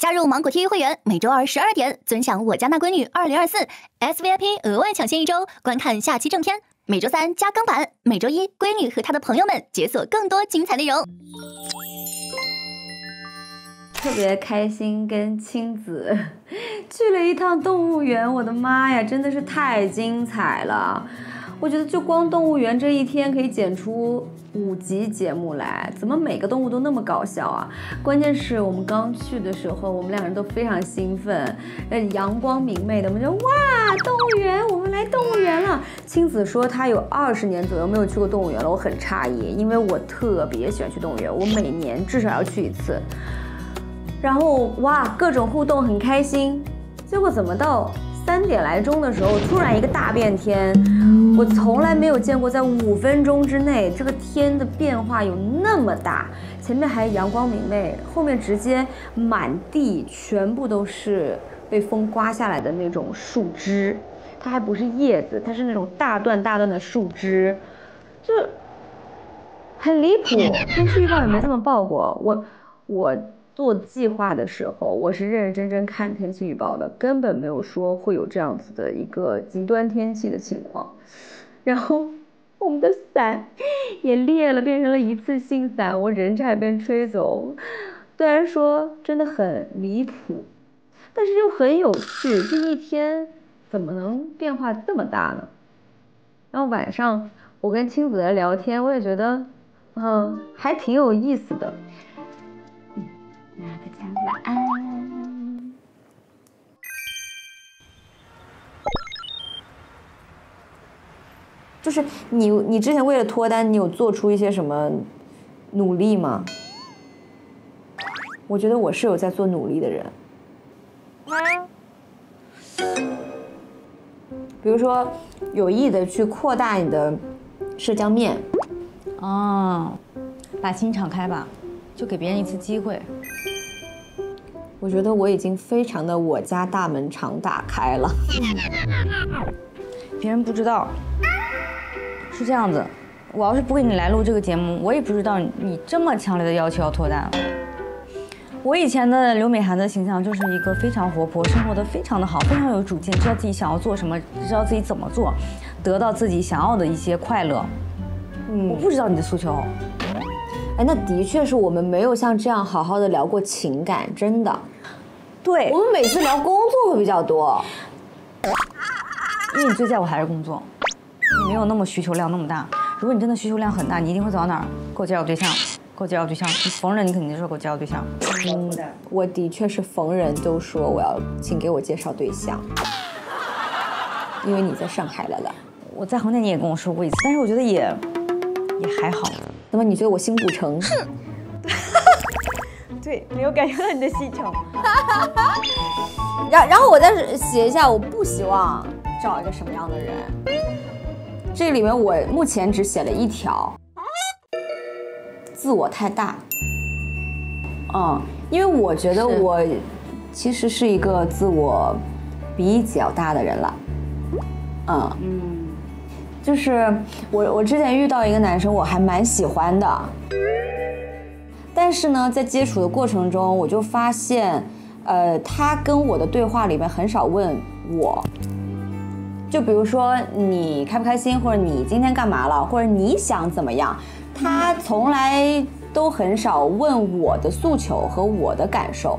加入芒果 TV 会员，每周二12点尊享我家那闺女2024 SVIP 额外抢先1周，观看下期正片。每周3加更版，每周1闺女和她的朋友们解锁更多精彩内容。特别开心，跟亲子去了一趟动物园，我的妈呀，真的是太精彩了！我觉得就光动物园这一天可以剪出5集节目来，怎么每个动物都那么搞笑啊？关键是我们刚去的时候，我们2人都非常兴奋，阳光明媚的，我们就哇，动物园，我们来动物园了。亲子说他有20年左右没有去过动物园了，我很诧异，因为我特别喜欢去动物园，我每年至少要去1次。然后哇，各种互动很开心，结果怎么到3点来钟的时候，突然一个大变天。我从来没有见过在5分钟之内这个天的变化有那么大，前面还阳光明媚，后面直接满地全部都是被风刮下来的那种树枝，它还不是叶子，它是那种大段大段的树枝，就很离谱。天气预报也没这么报过。我做计划的时候，我是认认真真看天气预报的，根本没有说会有这样子的一个极端天气的情况。然后我们的伞也裂了，变成了一次性伞，我人差点被吹走。虽然说真的很离谱，但是又很有趣，这一天怎么能变化这么大呢？然后晚上我跟亲子在聊天，我也觉得还挺有意思的。大家晚安。就是你之前为了脱单，你有做出一些什么努力吗？我觉得我是有在做努力的人。比如说有意的去扩大你的社交面。哦，把心敞开吧，就给别人一次机会。我觉得我已经非常的我家大门常打开了。别人不知道。是这样子，我要是不跟你来录这个节目，我也不知道你这么强烈的要求要脱单。我以前的刘美涵的形象就是一个非常活泼，生活的非常的好，非常有主见，知道自己想要做什么，知道自己怎么做，得到自己想要的一些快乐。我不知道你的诉求。哎，那的确是我们没有像这样好好的聊过情感，真的。对，我们每次聊工作会比较多，因为你最在乎还是工作。你没有那么需求量那么大。如果你真的需求量很大，你一定会走到哪儿？给我介绍对象，给我介绍对象。你逢人你肯定就说给我介绍对象。我的确是逢人都说我要请给我介绍对象，因为你在上海来了。我在横店你也跟我说过1次，但是我觉得也还好。那么你觉得我心不诚？对，没有感觉到你的心诚。然后我再写一下，我不希望找一个什么样的人。这里面我目前只写了1条，自我太大。因为我觉得我其实是一个自我比较大的人了。就是我之前遇到一个男生，我还蛮喜欢的，但是呢，在接触的过程中，我就发现，他跟我的对话里面很少问我。就比如说你开不开心，或者你今天干嘛了，或者你想怎么样，他从来都很少问我的诉求和我的感受。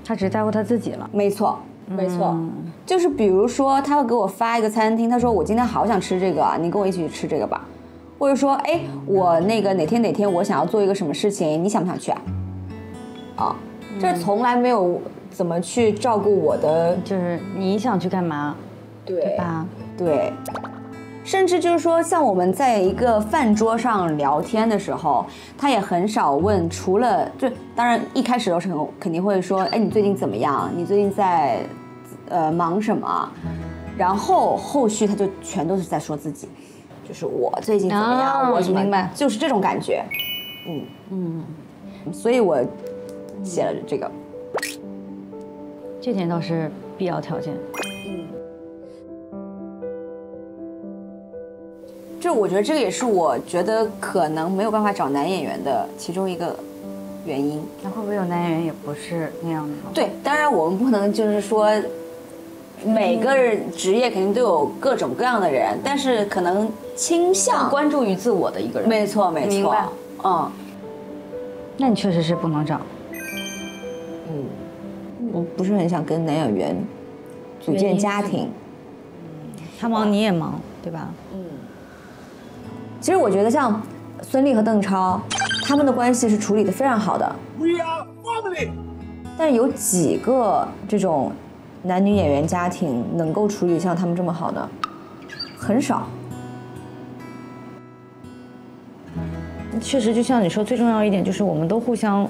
他只在乎他自己了。没错，没错。就是比如说他会给我发一个餐厅，他说我今天好想吃这个，你跟我一起去吃这个吧。或者说哎，我那个哪天我想要做一个什么事情，你想不想去啊？这从来没有怎么去照顾我的，就是你想去干嘛，对吧？对，甚至就是说，像我们在一个饭桌上聊天的时候，他也很少问，除了就当然一开始的时候肯定会说，哎，你最近怎么样？你最近在忙什么？然后后续他就全都是在说自己，就是我最近怎么样，我明白，就是这种感觉。所以我写了这个。这点倒是必要条件。就我觉得这个也是我觉得可能没有办法找男演员的其中一个原因。那会不会有男演员也不是那样的呢？对，当然我们不能就是说每个职业肯定都有各种各样的人，但是可能倾向关注于自我的一个人。没错，明白。那你确实是不能找。我不是很想跟男演员组建家庭。他忙你也忙，对吧？其实我觉得像孙俪和邓超，他们的关系是处理得非常好的。但是有几个这种男女演员家庭能够处理像他们这么好的，很少。确实，就像你说，最重要一点就是我们都互相。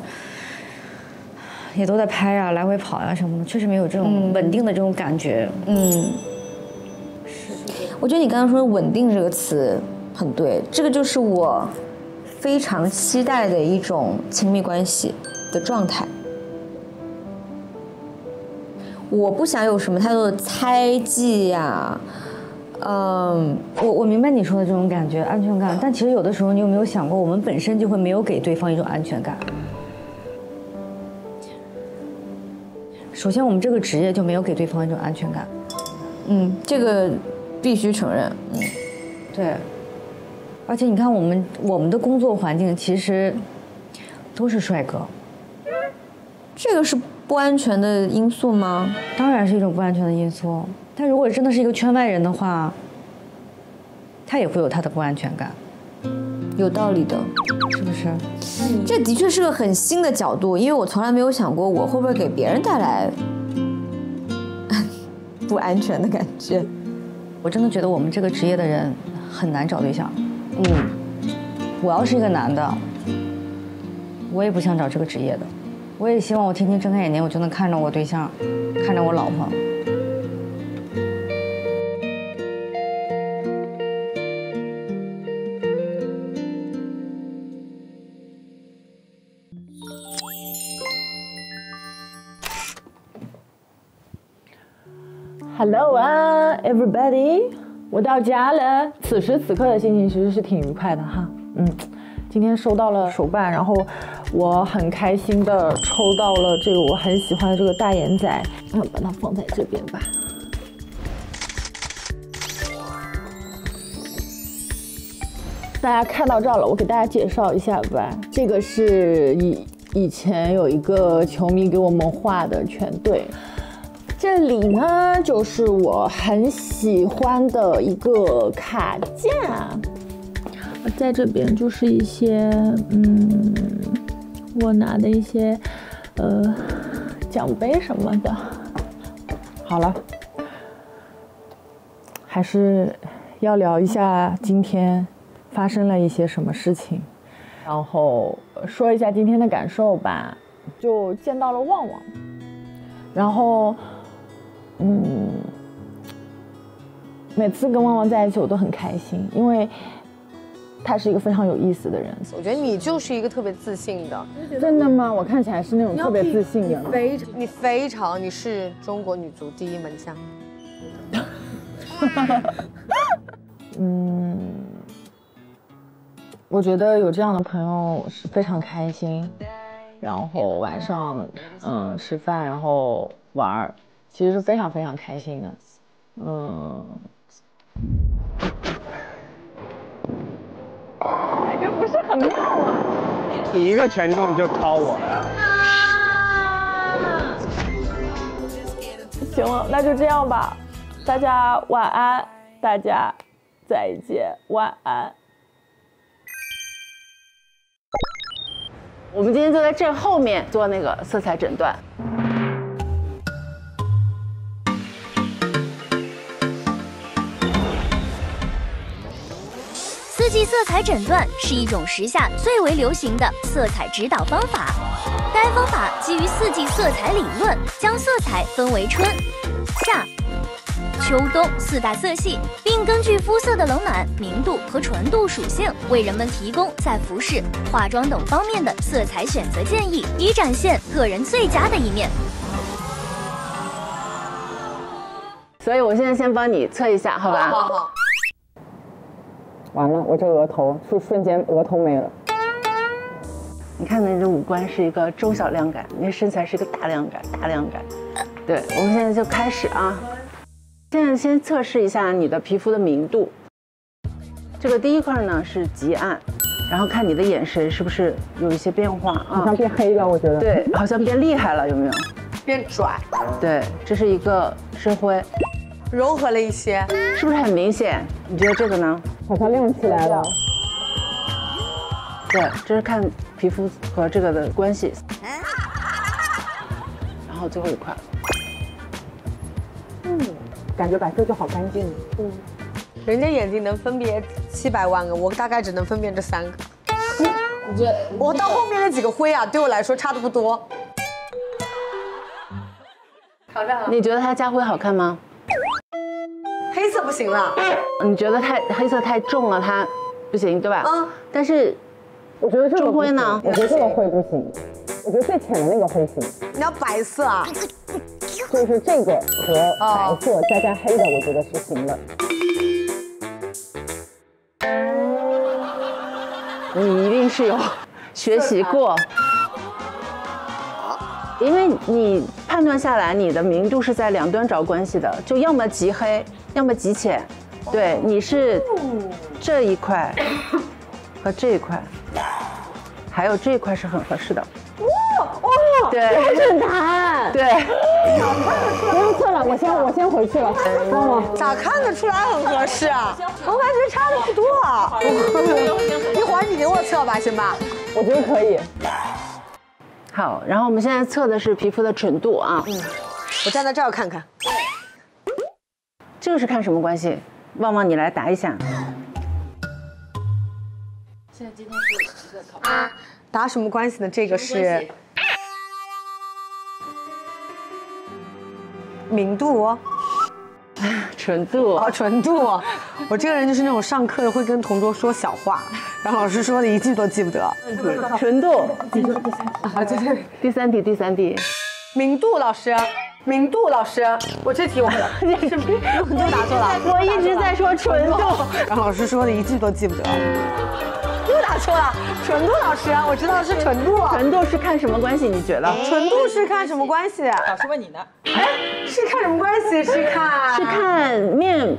也都在拍啊，来回跑呀什么的，确实没有这种稳定的这种感觉。是。我觉得你刚刚说"稳定"这个词很对，这个就是我非常期待的一种亲密关系的状态。我不想有什么太多的猜忌呀。我明白你说的这种感觉，安全感。但其实有的时候，你有没有想过，我们本身就会没有给对方一种安全感。首先，我们这个职业就没有给对方一种安全感。这个必须承认。对。而且你看，我们的工作环境其实都是帅哥。这个是不安全的因素吗？当然是一种不安全的因素。但如果真的是一个圈外人的话，他也会有他的不安全感。有道理的，是不是？这的确是个很新的角度，因为我从来没有想过我会不会给别人带来不安全的感觉。我真的觉得我们这个职业的人很难找对象。我要是一个男的，我也不想找这个职业的。我也希望我天天睁开眼睛，我就能看着我对象，看着我老婆。Hello 啊 ，everybody， 我到家了。此时此刻的心情其实是挺愉快的哈。今天收到了手办，然后我很开心的抽到了这个我很喜欢的这个大眼仔，把它放在这边吧。大家看到这了，我给大家介绍一下吧。这个是以前有一个球迷给我们画的全队。这里呢，就是我很喜欢的一个卡架，在这边就是一些我拿的一些奖杯什么的。好了，还是要聊一下今天发生了一些什么事情，然后说一下今天的感受吧。就见到了旺旺，然后每次跟旺旺在一起我都很开心，因为他是一个非常有意思的人。我觉得你就是一个特别自信的。真的吗？我看起来是那种特别自信的。你是中国女足第一门将。我觉得有这样的朋友是非常开心，然后晚上吃饭，然后玩，其实是非常非常开心的。这不是很妙吗？你一个拳重就掏我了。行了，那就这样吧，大家晚安，大家再见，晚安。我们今天就在正后面做那个色彩诊断。四季色彩诊断是一种时下最为流行的色彩指导方法。该方法基于四季色彩理论，将色彩分为春、夏、秋冬4大色系，并根据肤色的冷暖、明度和纯度属性，为人们提供在服饰、化妆等方面的色彩选择建议，以展现个人最佳的一面。所以我现在先帮你测一下，好吧？好。完了，我这额头瞬间额头没了。你看你的五官是一个中小量感，你的身材是一个大量感。对，我们现在就开始啊。现在先测试一下你的皮肤的明度。这个第一块呢是极暗，然后看你的眼神是不是有一些变化啊？好像变黑了，我觉得。对，好像变厉害了，有没有？变拽，对，这是一个深灰，柔和了一些，是不是很明显？你觉得这个呢？好像亮起来了。对，这是看皮肤和这个的关系。然后最后一块，感觉白色就好干净。人家眼睛能分别700万个，我大概只能分辨这3个。我到后面那几个灰啊，对我来说差的不多。你觉得它家灰好看吗？黑色不行了，你觉得黑色太重了，它不行，对吧？嗯。但是我觉得这个中灰呢？我觉得这个灰不行，我觉得最浅的那个灰行。你要白色啊？就是这个和白色加黑的，我觉得是行的。你一定是有学习过，因为你判断下来你的明度是在两端找关系的，就要么极黑，要么极浅。对，你是这一块和这一块，还有这一块是很合适的。对，正谈。对，不用测了，我先回去了。妈妈，咋看得出来很合适啊？我感觉差的不多啊。一会儿你给我测吧，行吧？我觉得可以。好，然后我们现在测的是皮肤的纯度啊。我站在这儿看看。这个是看什么关系？旺旺，你来答一下。现在今天是一个考试。答什么关系呢？这个是明度。纯度哦，纯度。我这个人就是那种上课会跟同桌说小话，然后老师说的一句都记不得。纯度。啊，对，第三题。明度老师，我这题我你就答错了。我一直在说纯度，然后老师说的一句都记不得。又答错了，纯度老师，我知道是纯度。纯度是看什么关系？你觉得？纯度是看什么关系？老师问你呢？哎，是看什么关系？是看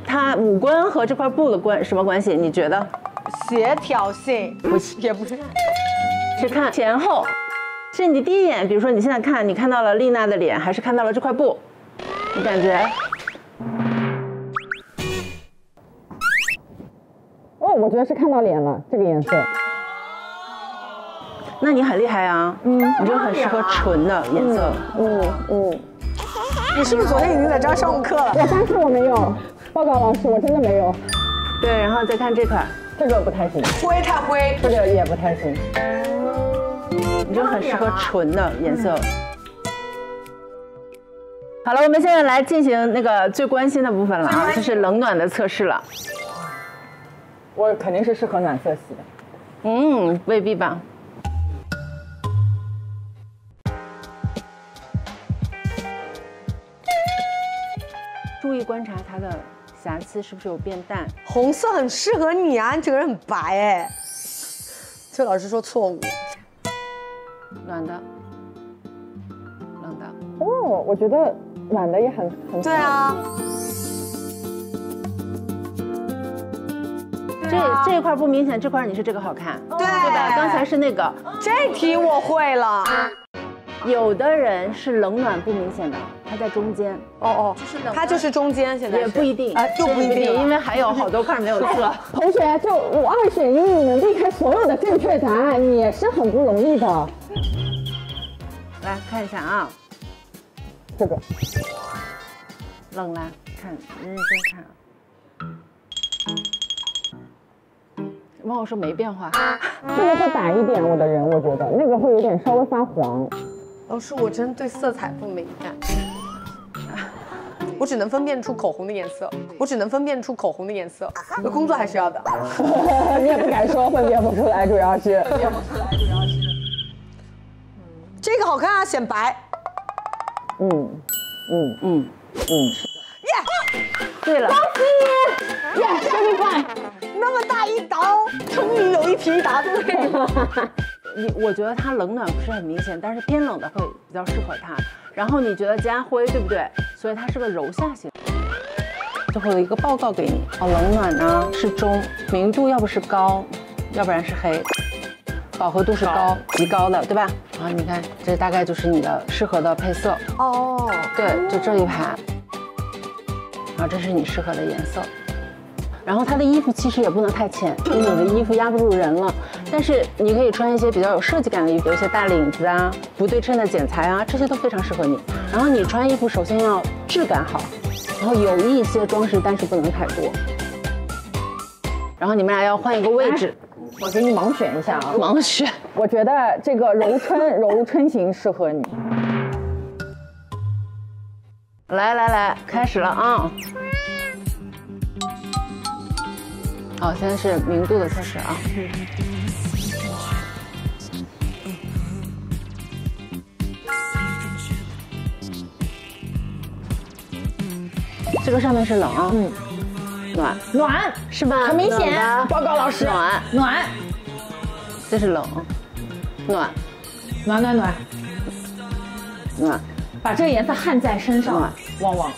它五官和这块布的什么关系？你觉得？协调性，不是，也不是，是看前后。是你第一眼，比如说你现在看，你看到了丽娜的脸，还是看到了这块布？你感觉？哦，我觉得是看到脸了，这个颜色。那你很厉害啊，你就很适合纯的颜色。你是不是昨天已经在这儿上过课了？我发誓我没有，报告老师，我真的没有。对，然后再看这块，这个不太行，灰太灰，这个也不太行。你就很适合纯的颜色。好了，我们现在来进行那个最关心的部分了啊，就是冷暖的测试了。我肯定是适合暖色系的。未必吧。注意观察它的瑕疵是不是有变淡。红色很适合你啊，你整个人很白哎。这老师说错误。暖的，冷的。哦，我觉得暖的也很对啊。这一块不明显，这块你是这个好看，对吧？刚才是那个。这题我会了。有的人是冷暖不明显的，他在中间。它就是中间，现在也不一定，又不一定，因为还有好多块没有测。同学，就我2选1，你能避开所有的正确答案，也是很不容易的。来看一下啊，这个冷了，看认真看啊。忘我说没变化，这个会白一点，我的人，我觉得那个会有点稍微发黄。老师，我真对色彩不敏感，我只能分辨出口红的颜色，工作还是要的。你也不敢说分辨不出来，主要是。这个好看啊，显白。对了，恭喜耶，这一块那么大一刀，终于有一题答对了。我觉得它冷暖不是很明显，但是偏冷的会比较适合它。然后你觉得家辉对不对？所以它是个柔下型。最后的一个报告给你，冷暖呢是中，明度要不是高，要不然是黑，饱和度是高，极高的，对吧？然后你看，这大概就是你的适合的配色。哦，对，就这一排。然后这是你适合的颜色。然后它的衣服其实也不能太浅，因为你的衣服压不住人了。但是你可以穿一些比较有设计感的衣服，有一些大领子啊、不对称的剪裁啊，这些都非常适合你。然后你穿衣服首先要质感好，然后有一些装饰，但是不能太多。然后你们俩要换一个位置，我给你盲选一下啊，盲选。我觉得这个柔春型适合你。来，开始了啊！好，现在是明度的测试啊。这个上面是冷啊，暖是吧？很明显暖的，报告老师，暖，这是冷，暖，把这个颜色焊在身上，旺旺，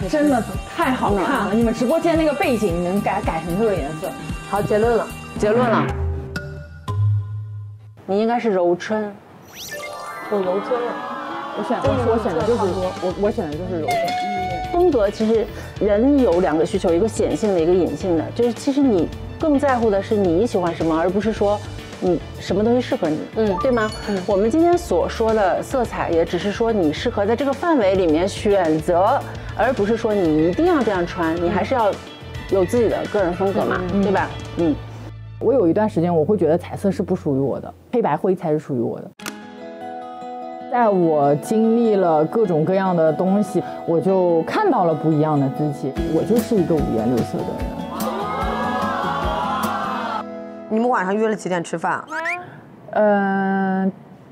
真的太好看了！你们直播间那个背景能改成这个颜色。好，结论了，你应该是柔春，我柔春了，我选的就是柔春。风格其实人有2个需求，一个显性的，一个隐性的。就是其实你更在乎的是你喜欢什么，而不是说你什么东西适合你，对吗？我们今天所说的色彩，也只是说你适合在这个范围里面选择，而不是说你一定要这样穿，你还是要有自己的个人风格嘛，对吧？我有一段时间我会觉得彩色是不属于我的，黑白灰才是属于我的。在我经历了各种各样的东西，我就看到了不一样的自己。我就是一个五颜六色的人。你们晚上约了几点吃饭？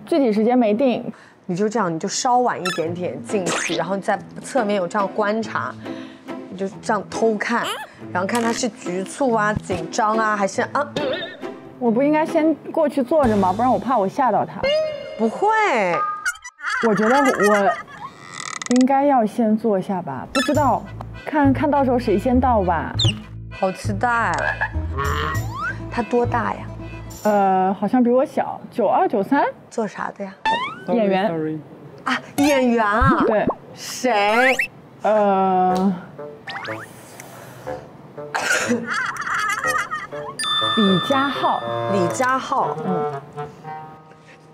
具体时间没定。你就这样，你就稍晚一点点进去，然后在侧面有这样观察，你就这样偷看，然后看他是局促啊、紧张啊，还是啊？我不应该先过去坐着吗？不然我怕我吓到他。不会。我觉得我应该要先坐下吧，不知道，看到时候谁先到吧。好期待。他多大呀？好像比我小，92、93。做啥的呀？演员。啊，演员啊？对。谁？李佳浩。李佳浩。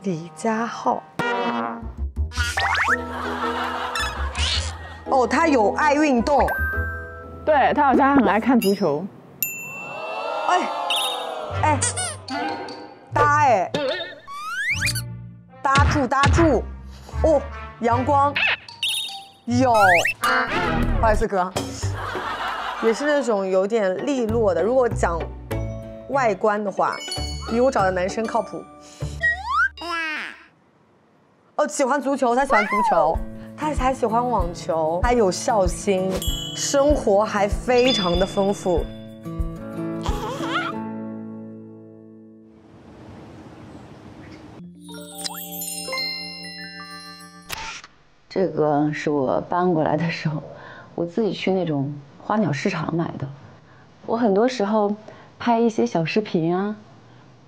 李佳浩。哦，他有爱运动。对，他好像很爱看足球。搭住，哦，阳光，有，不好意思哥，也是那种有点利落的。如果讲外观的话，比我找的男生靠谱。哦，喜欢足球，他喜欢足球，他还喜欢网球，他有孝心，生活还非常的丰富。这个是我搬过来的时候，我自己去那种花鸟市场买的。我很多时候拍一些小视频啊，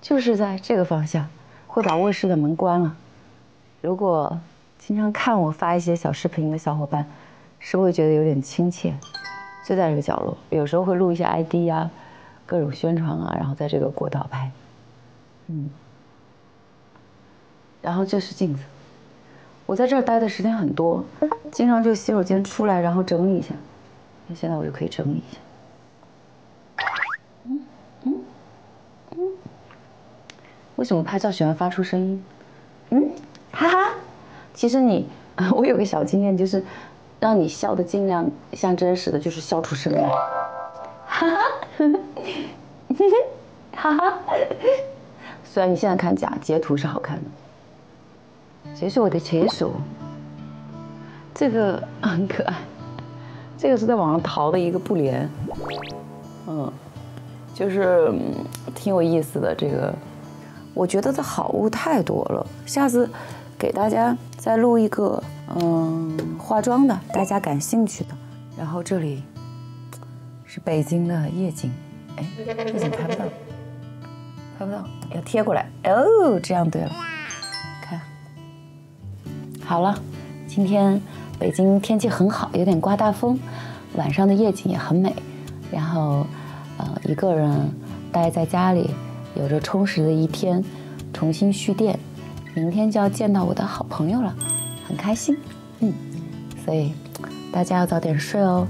就是在这个方向，会把卧室的门关了。如果经常看我发一些小视频的小伙伴，是不是会觉得有点亲切？就在这个角落，有时候会录一些 ID 啊，各种宣传啊，然后在这个过道拍。然后这是镜子。我在这儿待的时间很多，经常就洗手间出来，然后整理一下。那现在我就可以整理一下。为什么拍照喜欢发出声音？哈哈。其实我有个小经验，就是让你笑的尽量像真实的，就是笑出声来。哈哈，哈哈。虽然你现在看假，截图是好看的。这是我的切手，这个很可爱，这个是在网上淘的一个布帘，就是挺有意思的。这个我觉得的好物太多了，下次给大家再录一个化妆的，大家感兴趣的。然后这里是北京的夜景，哎，这怎么拍不到？拍不到，要贴过来。哦，这样对了，看，好了，今天北京天气很好，有点刮大风，晚上的夜景也很美。然后，一个人待在家里。有着充实的一天，重新蓄电，明天就要见到我的好朋友了，很开心。所以大家要早点睡哦。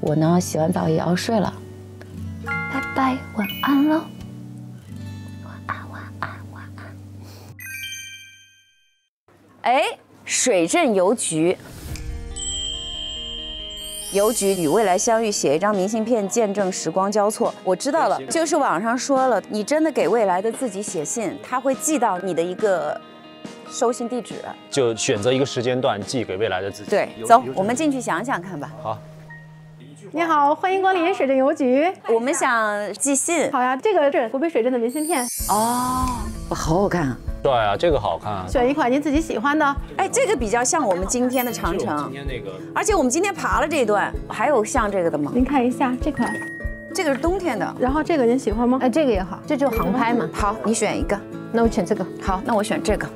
我呢，洗完澡也要睡了。拜拜，晚安喽。晚安，晚安，晚安。哎，水镇邮局。邮局与未来相遇，写一张明信片，见证时光交错。我知道了，就是网上说了，你真的给未来的自己写信，他会寄到你的一个收信地址，就选择一个时间段寄给未来的自己。对，走，我们进去想想看吧。好。你好，欢迎光临水镇邮局。我们想寄信。好呀，这个是湖北水镇的明信片。哦，好好看啊。对啊，这个好看啊。选一款您自己喜欢的。哎，这个比较像我们今天的长城。今天那个。而且我们今天爬了这一段，还有像这个的吗？您看一下这款。这个是冬天的。然后这个您喜欢吗？哎，这个也好，这就航拍嘛。好，你选一个。那我选这个。好，那我选这个。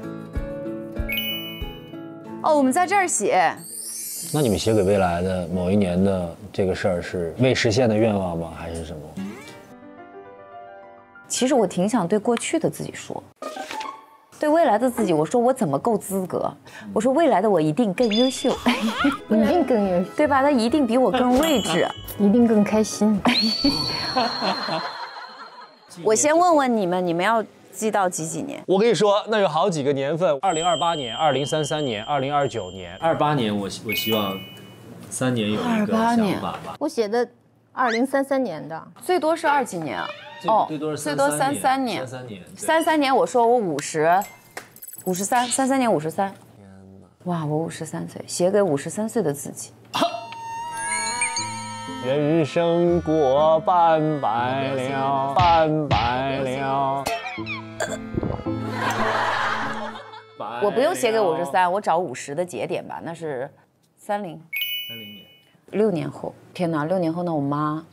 哦，我们在这儿写。那你们写给未来的某一年的这个事儿是未实现的愿望吗？还是什么？其实我挺想对过去的自己说，对未来的自己，我说我怎么够资格？我说未来的我一定更优秀，一定更优秀，对吧？他一定比我更睿智，一定更开心。我先问问你们，你们要记到几年？我跟你说，那有好几个年份：2028年、2033年、2029年。28年我希望3年有一个想法吧。我写的2033年的，最多是20几年啊。哦，最多33年。33年，我说我53，33年53。天哪！哇，我53岁，写给53岁的自己。人生过半百了，半百了。我不用写给53，我找50的节点吧，那是30年，6年后。天哪，6年后，那我妈，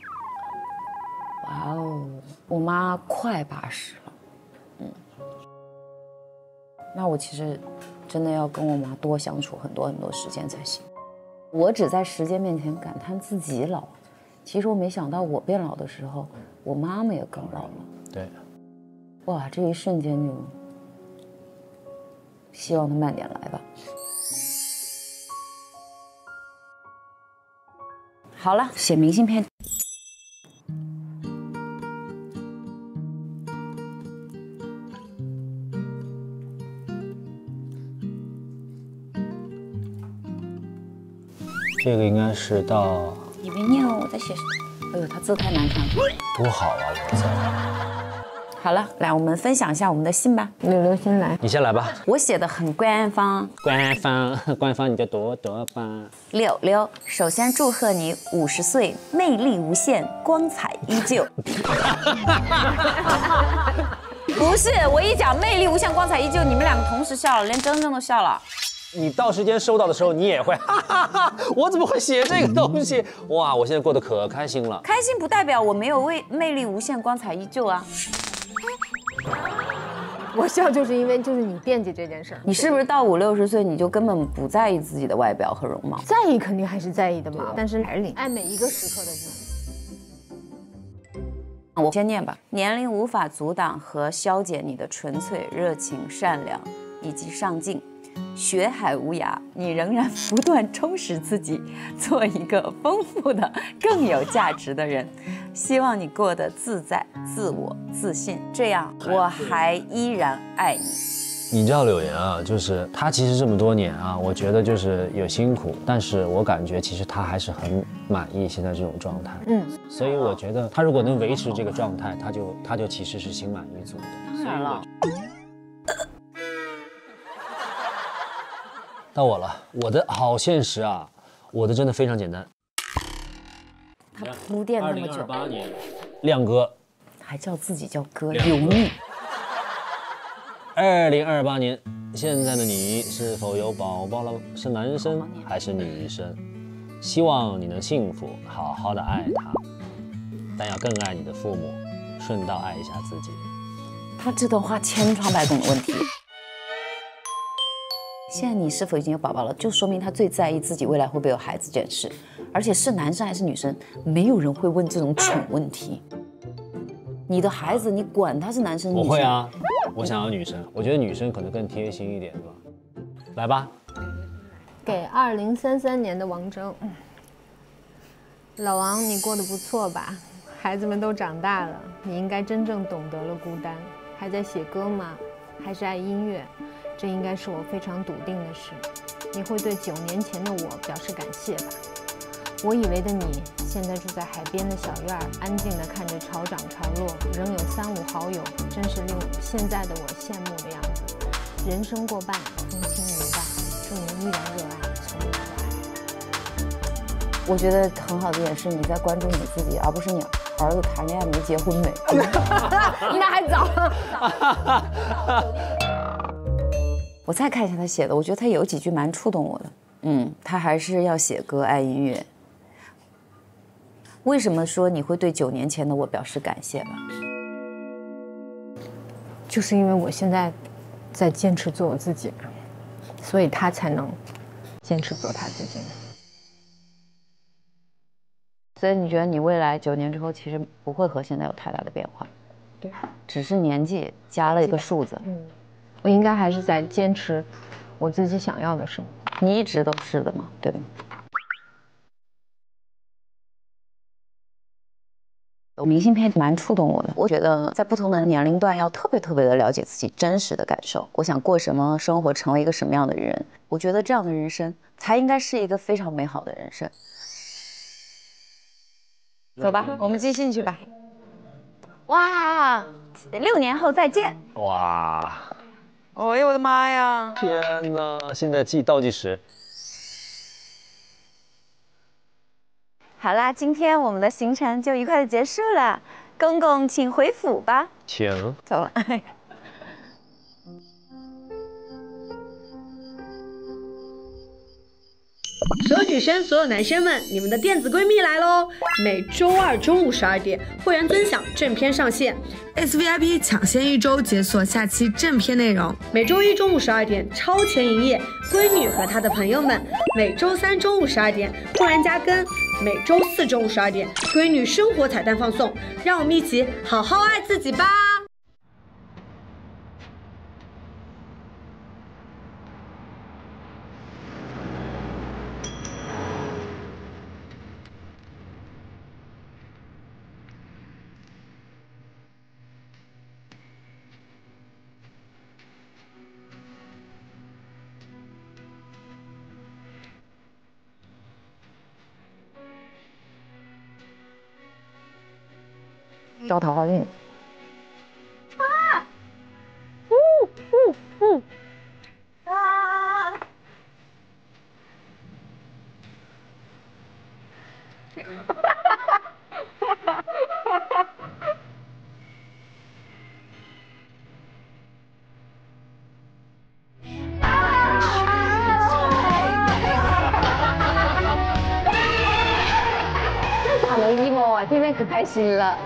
哇哦，我妈快80了，那我其实真的要跟我妈多相处很多时间才行。我只在时间面前感叹自己老，其实我没想到我变老的时候，我妈妈也更老了。对，哇，这一瞬间就。希望他慢点来吧。好了，写明信片。这个应该是到。你别念哦，我在写什么？哎呦，他字太难看了。多好啊！我操。好了，来，我们分享一下我们的信吧。柳柳先来，你先来吧。我写的很官方，官方你就多吧。柳柳，首先祝贺你50岁，魅力无限，光彩依旧。不是，我一讲魅力无限，光彩依旧，你们两个同时笑了，连铮铮都笑了。你到时间收到的时候，你也会，哈哈哈！我怎么会写这个东西？哇，我现在过得可开心了。开心不代表我没有魅力无限，光彩依旧啊。我笑就是因为你惦记这件事儿。你是不是到50、60岁你就根本不在意自己的外表和容貌？在意肯定还是在意的嘛，但是爱每一个时刻的自己。我先念吧。年龄无法阻挡和消减你的纯粹、热情、善良以及上进。学海无涯，你仍然不断充实自己，做一个丰富的、更有价值的人。希望你过得自在、自我、自信，这样我还依然爱你。你知道柳岩啊，就是她其实这么多年啊，我觉得就是有辛苦，但是我感觉其实她还是很满意现在这种状态。所以我觉得她如果能维持这个状态，她就其实是心满意足的。当然了。到我了，我的好现实啊，我的真的非常简单。他铺垫那么久。2028年，亮哥，还叫自己叫哥，油腻。2028年，现在的你是否有宝宝了？是男生还是女生？希望你能幸福，好好的爱他，但要更爱你的父母，顺道爱一下自己。他这段话千疮百孔的问题。现在你是否已经有宝宝了，就说明他最在意自己未来会不会有孩子这件事，而且是男生还是女生，没有人会问这种蠢问题。你的孩子，你管他是男生女生？我会啊，我想要女生，我觉得女生可能更贴心一点吧。来吧，给2033年的王峥。老王，你过得不错吧？孩子们都长大了，你应该真正懂得了孤单。还在写歌吗？还是爱音乐？这应该是我非常笃定的事。你会对9年前的我表示感谢吧？我以为的你，现在住在海边的小院儿，安静地看着潮涨潮落，仍有3、5好友，真是令现在的我羡慕的样子。人生过半，风轻云淡，祝你依然热爱，从容的爱。我觉得很好的一点是你在关注你自己，而不是你儿子谈恋爱没结婚没。那还早。我再看一下他写的，我觉得他有几句蛮触动我的。他还是要写歌，爱音乐。为什么说你会对9年前的我表示感谢吧？就是因为我现在在坚持做我自己，所以他才能坚持做他自己。所以你觉得你未来9年之后，其实不会和现在有太大的变化？对，只是年纪加了一个数字。我应该还是在坚持我自己想要的生活。你一直都是的嘛，对吧？明信片蛮触动我的，我觉得在不同的年龄段要特别的了解自己真实的感受。我想过什么生活，成为一个什么样的人，我觉得这样的人生才应该是一个非常美好的人生。走吧，我们继续去吧。哇，6年后再见。哇！哎呦我的妈呀！天哪！现在倒计时。好啦，今天我们的行程就愉快的结束了。公公，请回府吧。请。走了。所有女生，所有男生们，你们的电子闺蜜来喽！每周2中午12点，会员尊享正片上线 ，SVIP 抢先1周解锁下期正片内容。每周1中午12点，超前营业，闺女和她的朋友们；每周3中午12点，会员加更；每周4中午12点，闺女生活彩蛋放送。让我们一起好好爱自己吧！招桃花运。好没 emo 啊，今天可开心了。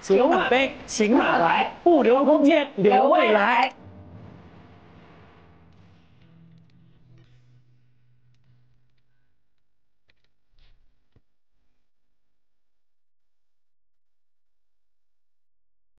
酒满杯，请满来，不留空间，留未来。